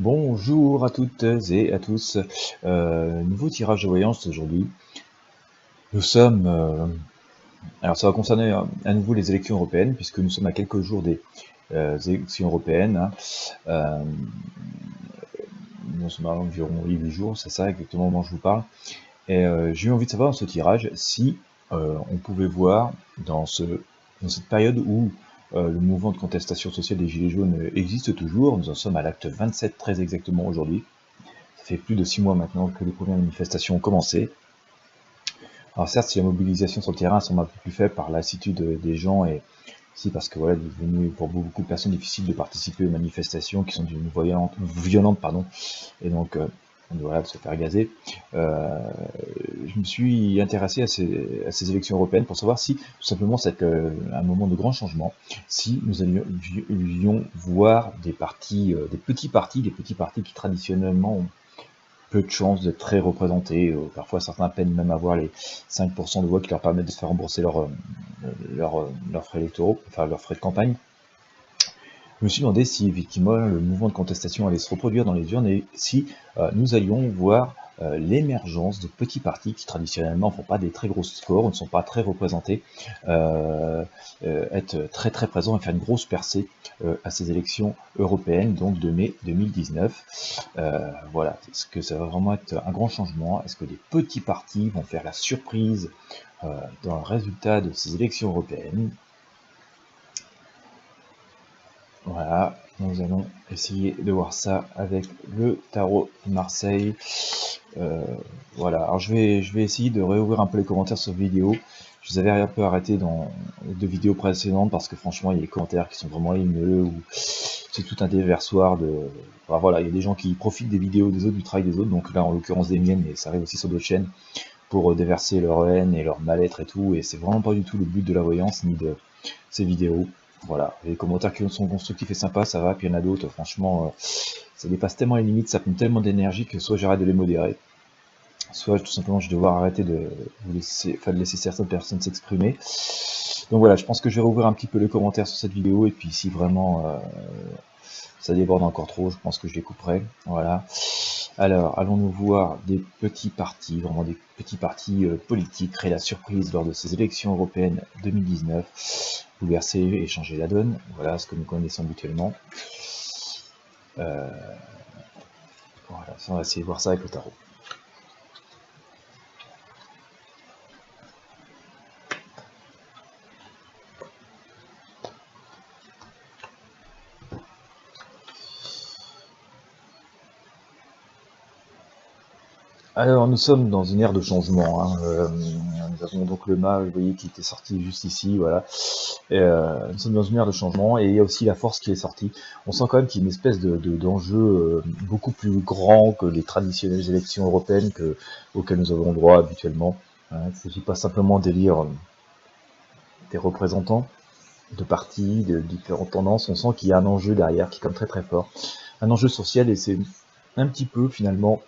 Bonjour à toutes et à tous. Nouveau tirage de voyance aujourd'hui. Nous sommes, alors ça va concerner à nouveau les élections européennes, puisque nous sommes à quelques jours des élections européennes, hein. Euh, Nous sommes à environ 8 jours, c'est ça exactement au moment où je vous parle. Et j'ai eu envie de savoir dans ce tirage si on pouvait voir dans cette période où le mouvement de contestation sociale des Gilets jaunes existe toujours. Nous en sommes à l'acte 27 très exactement aujourd'hui. Ça fait plus de 6 mois maintenant que les premières manifestations ont commencé. Alors certes, si la mobilisation sur le terrain semble un peu plus faible par lassitude des gens et aussi parce que voilà, il est devenu pour beaucoup de personnes difficile de participer aux manifestations qui sont devenues violentes, pardon, et donc voilà, de se faire gazer. Euh, je me suis intéressé à ces élections européennes pour savoir si tout simplement c'est un moment de grand changement, si nous allions voir des petits partis qui traditionnellement ont peu de chances d'être très représentés. Parfois, certains peinent même à avoir les 5% de voix qui leur permettent de se faire rembourser leurs frais électoraux, enfin leurs frais de campagne. Je me suis demandé si effectivement le mouvement de contestation allait se reproduire dans les urnes et si nous allions voir l'émergence de petits partis qui traditionnellement ne font pas des très gros scores, ne sont pas très représentés, être très très présents et faire une grosse percée à ces élections européennes, donc de mai 2019. Voilà, est-ce que ça va vraiment être un grand changement? Est-ce que des petits partis vont faire la surprise dans le résultat de ces élections européennes? Voilà, nous allons essayer de voir ça avec le tarot de Marseille. Euh, voilà, alors je vais essayer de réouvrir un peu les commentaires sur vidéo. Je les avais un peu arrêtés dans les 2 vidéos précédentes parce que franchement, il y a des commentaires qui sont vraiment haineux ou c'est tout un déversoir de. Enfin, voilà, il y a des gens qui profitent des vidéos des autres, du travail des autres, donc là en l'occurrence des miennes, mais ça arrive aussi sur d'autres chaînes, pour déverser leur haine et leur mal-être et tout, et c'est vraiment pas du tout le but de la voyance ni de ces vidéos. Voilà, les commentaires qui sont constructifs et sympas, ça va, puis il y en a d'autres, franchement, ça dépasse tellement les limites, ça prend tellement d'énergie que soit j'arrête de les modérer, soit tout simplement je vais devoir arrêter de laisser certaines personnes s'exprimer. Donc voilà, je pense que je vais rouvrir un petit peu les commentaires sur cette vidéo, et puis si vraiment ça déborde encore trop, je pense que je les couperai. Voilà. Alors, allons-nous voir des petits partis, vraiment des petits partis politiques, créer la surprise lors de ces élections européennes 2019, bouleverser et changer la donne. Voilà ce que nous connaissons habituellement. Voilà, on va essayer de voir ça avec le tarot. Alors, nous sommes dans une ère de changement, hein. Nous avons donc le mât, vous voyez, qui était sorti juste ici, voilà. Et, nous sommes dans une ère de changement, et il y a aussi la force qui est sortie. On sent quand même qu'il y a une espèce d'enjeu beaucoup plus grand que les traditionnelles élections européennes auxquelles nous avons droit habituellement. Hein. Il ne s'agit pas simplement d'élire des représentants de partis, de différentes tendances. On sent qu'il y a un enjeu derrière qui est comme très très fort. Un enjeu social, et c'est un petit peu finalement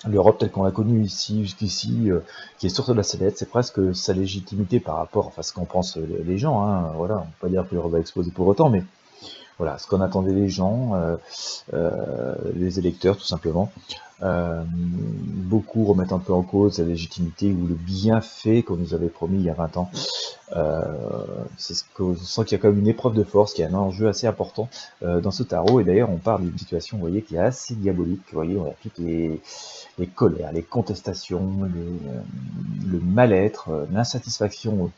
l'Europe telle qu'on l'a connue ici, jusqu'ici, qui est sur de la sellette, c'est presque sa légitimité par rapport à ce qu'en pensent les gens, hein. Voilà, on ne peut pas dire que l'Europe va exploser pour autant, mais voilà, ce qu'en attendaient les gens, les électeurs tout simplement. Beaucoup remettent un peu en cause la légitimité ou le bienfait qu'on nous avait promis il y a 20 ans. C'est ce que je sens qu'il y a quand même une épreuve de force, qu'il y a un enjeu assez important dans ce tarot, et d'ailleurs on parle d'une situation, vous voyez, qui est assez diabolique. Vous voyez, on a toutes les colères, les contestations, le mal-être, l'insatisfaction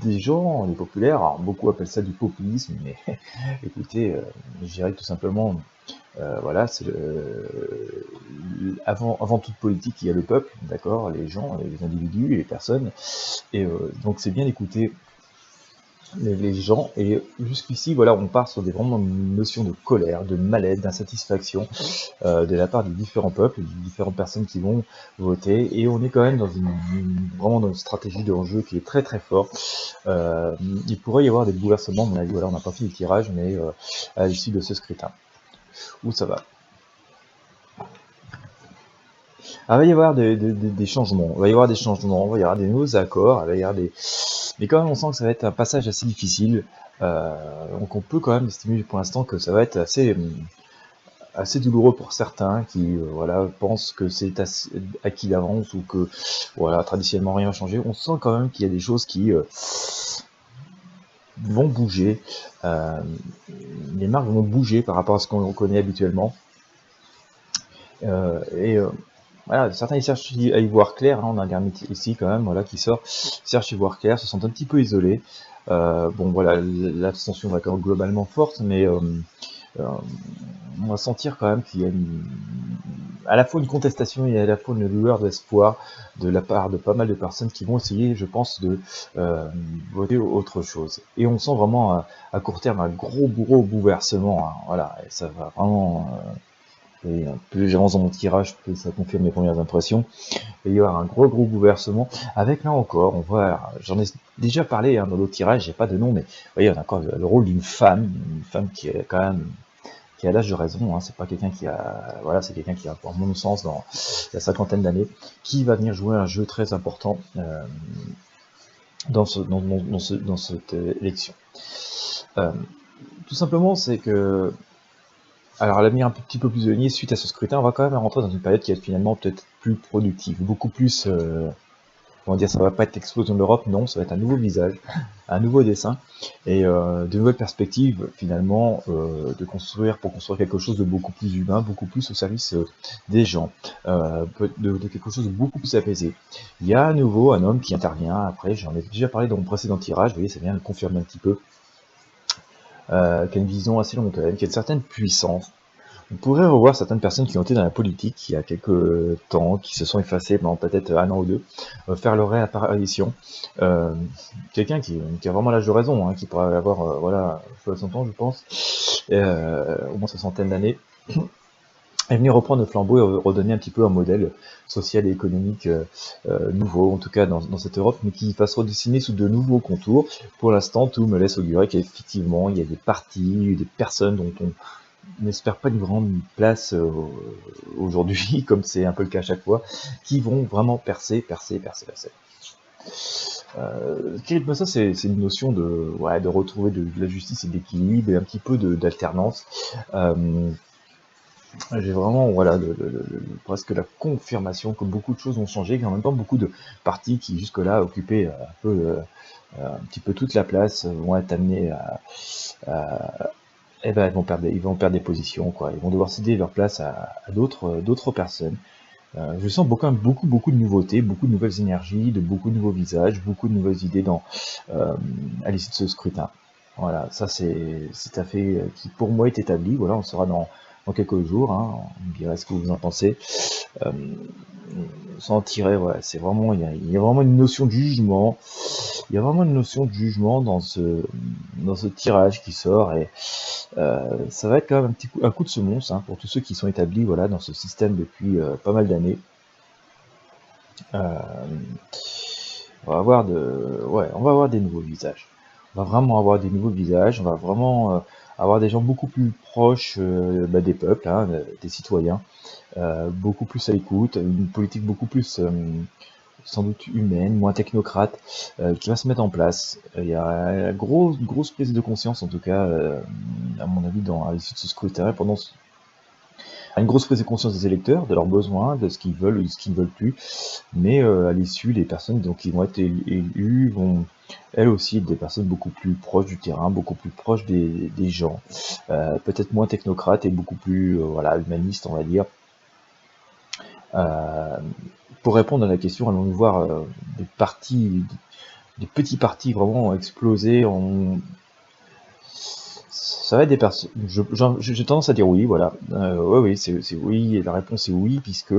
des gens, des populaires. Alors, beaucoup appellent ça du populisme, mais écoutez, je dirais tout simplement, voilà, avant toute politique, il y a le peuple, d'accord, les gens, les individus, les personnes, et donc c'est bien d'écouter les gens, et jusqu'ici, voilà, on part sur vraiment une notion de colère, de mal-être, d'insatisfaction de la part des différents peuples, des différentes personnes qui vont voter, et on est quand même dans vraiment dans une stratégie de jeu qui est très très forte. Il pourrait y avoir des bouleversements, à mon avis, voilà, on n'a pas fait le tirage, mais à l'issue de ce scrutin. Où ça va? Ah, il va y avoir des changements, il va y avoir des changements, il va y avoir des nouveaux accords, il va y avoir des... Mais quand même, on sent que ça va être un passage assez difficile, donc on peut quand même estimer pour l'instant que ça va être assez assez douloureux pour certains qui voilà, pensent que c'est acquis d'avance ou que voilà, traditionnellement rien n'a changé. On sent quand même qu'il y a des choses qui vont bouger. Les marques vont bouger par rapport à ce qu'on connaît habituellement. Et voilà, certains ils cherchent à y voir clair, hein, on a un gars ici quand même, voilà, qui sort, cherche à y voir clair, se sentent un petit peu isolés. Bon voilà, l'abstention va quand même globalement forte, mais on va sentir quand même qu'il y a à la fois une contestation et à la fois une lueur d'espoir de la part de pas mal de personnes qui vont essayer, je pense, de voter autre chose. Et on sent vraiment à court terme un gros bouleversement, hein, voilà, et ça va vraiment... et plus j'avance dans mon tirage, plus ça confirme mes premières impressions. Et il y aura un gros bouleversement. Avec là encore, on voit, j'en ai déjà parlé hein, dans l'autre tirage, j'ai pas de nom, mais vous voyez, on a encore le rôle d'une femme qui est quand même qui a l'âge de raison, hein, c'est pas quelqu'un qui a, voilà, c'est quelqu'un qui a, pour mon sens, dans la cinquantaine d'années, qui va venir jouer un jeu très important dans cette élection. Tout simplement, c'est que alors, à l'avenir un petit peu plus éloigné, suite à ce scrutin, on va quand même rentrer dans une période qui est finalement peut-être plus productive, beaucoup plus, comment dire, ça va pas être l'explosion de l'Europe, non, ça va être un nouveau visage, un nouveau dessin, et de nouvelles perspectives, finalement, pour construire quelque chose de beaucoup plus humain, beaucoup plus au service des gens, de quelque chose de beaucoup plus apaisé. Il y a à nouveau un homme qui intervient, après, j'en ai déjà parlé dans mon précédent tirage, vous voyez, ça vient de confirmer un petit peu, qui a une vision assez longue terme, qui a une certaine puissance. On pourrait revoir certaines personnes qui ont été dans la politique il y a quelques temps, qui se sont effacées pendant peut-être un an ou deux, faire leur réapparition. Quelqu'un qui a vraiment l'âge de raison, hein, qui pourrait avoir voilà, 60 ans je pense, au moins 60 d'années, est venu reprendre le flambeau et redonner un petit peu un modèle social et économique nouveau, en tout cas dans cette Europe, mais qui va se redessiner sous de nouveaux contours. Pour l'instant, tout me laisse augurer qu'effectivement, il y a des partis, des personnes dont on n'espère pas une grande place aujourd'hui, comme c'est un peu le cas à chaque fois, qui vont vraiment percer. Ça, c'est une notion de retrouver de la justice et d'équilibre et un petit peu d'alternance. J'ai vraiment voilà, presque la confirmation que beaucoup de choses ont changé, qu'en même temps beaucoup de partis qui jusque-là occupaient un petit peu toute la place vont être amenés eh ben, ils vont perdre des positions, quoi. Ils vont devoir céder leur place à d'autres personnes. Je sens beaucoup de nouveautés, beaucoup de nouvelles énergies, de beaucoup de nouveaux visages, beaucoup de nouvelles idées à l'issue de ce scrutin. Voilà, ça c'est un fait qui pour moi est établi. Voilà, on sera dans quelques jours, hein. On me dirait ce que vous en pensez. Sans tirer, ouais, c'est vraiment, il y a vraiment une notion de jugement. Il y a vraiment une notion de jugement dans ce tirage qui sort et ça va être quand même un coup de semonce hein, pour tous ceux qui sont établis voilà, dans ce système depuis pas mal d'années. On va avoir on va avoir des nouveaux visages. On va vraiment avoir des nouveaux visages. On va vraiment avoir des gens beaucoup plus proches des peuples, hein, des citoyens, beaucoup plus à l'écoute, une politique beaucoup plus sans doute humaine, moins technocrate, qui va se mettre en place. Il y a une grosse prise de conscience, en tout cas, à mon avis, à l'issue de ce scrutin, une grosse prise de conscience des électeurs, de leurs besoins, de ce qu'ils veulent ou de ce qu'ils ne veulent plus. Mais à l'issue, les personnes donc, qui vont être élues vont, elles aussi, être des personnes beaucoup plus proches du terrain, beaucoup plus proches des gens, peut-être moins technocrates et beaucoup plus voilà, humanistes, on va dire. Pour répondre à la question, allons-nous voir des petits partis vraiment exploser ça va être des personnes. J'ai tendance à dire oui, voilà. Oui, c'est oui, et la réponse est oui, puisque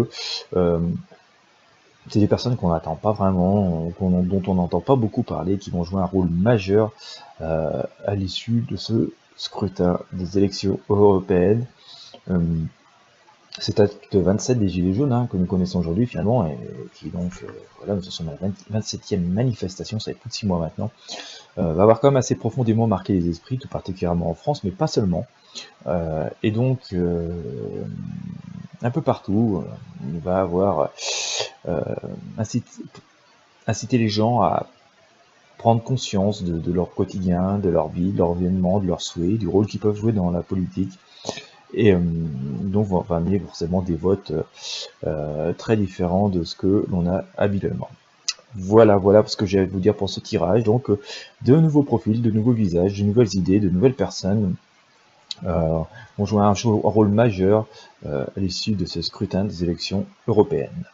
c'est des personnes qu'on n'attend pas vraiment, dont on n'entend pas beaucoup parler, qui vont jouer un rôle majeur à l'issue de ce scrutin des élections européennes. Cet acte 27 des Gilets jaunes hein, que nous connaissons aujourd'hui finalement, et qui donc, voilà, nous sommes à la 27e manifestation, ça fait plus de 6 mois maintenant, va avoir quand même assez profondément marqué les esprits, tout particulièrement en France, mais pas seulement. Et donc, un peu partout, il va avoir incité les gens à prendre conscience de leur quotidien, de leur vie, de leur événement, de leurs souhaits, du rôle qu'ils peuvent jouer dans la politique, et donc on va amener forcément des votes très différents de ce que l'on a habituellement. Voilà, voilà ce que j'ai à vous dire pour ce tirage. Donc, de nouveaux profils, de nouveaux visages, de nouvelles idées, de nouvelles personnes vont jouer un rôle majeur à l'issue de ce scrutin des élections européennes.